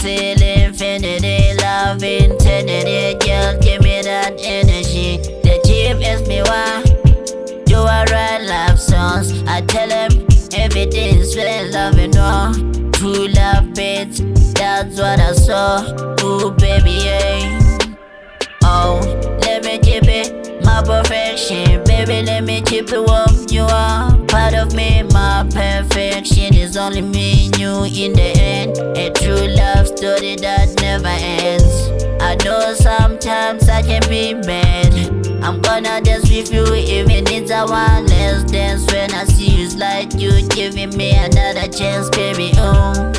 till infinity. Love intensity, girl, give me that energy. The chief asked me why do I write love songs. I tell him everything's real love and all. True love beats, that's what I saw. Ooh baby, yeah. Oh, let me keep it my perfection. Baby, let me keep it warm. You are part of me, my perfection. It's only me and you in the end. A true love story that never ends. I know sometimes I can be bad. I'm gonna dance with you even it's a one less dance. When I see you, it's like you giving me another chance, baby. Oh.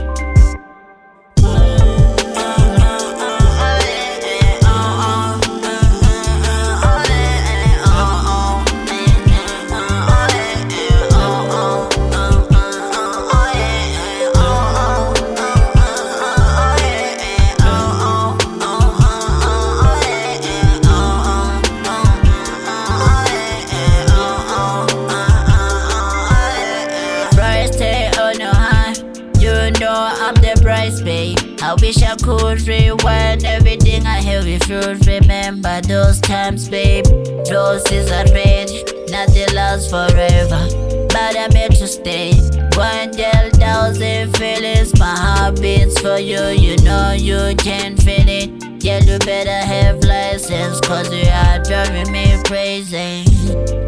I'm the price, babe. I wish I could rewind everything I have if you remember those times, babe. Roses are red, nothing lasts forever, but I'm here to stay. 1,000 feelings, my heart beats for you. You know you can feel it. Yeah, you better have license, cause you are driving me crazy.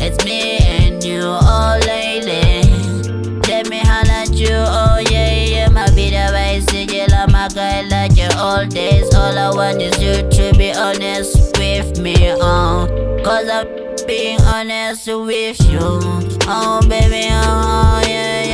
It's me and you all lately. Let me holler at you, oh yeah, yeah. My be the bicycle, I'm a guy like you all days. All I want is you to be honest with me, cause I'm being honest with you. Oh baby, oh yeah, yeah.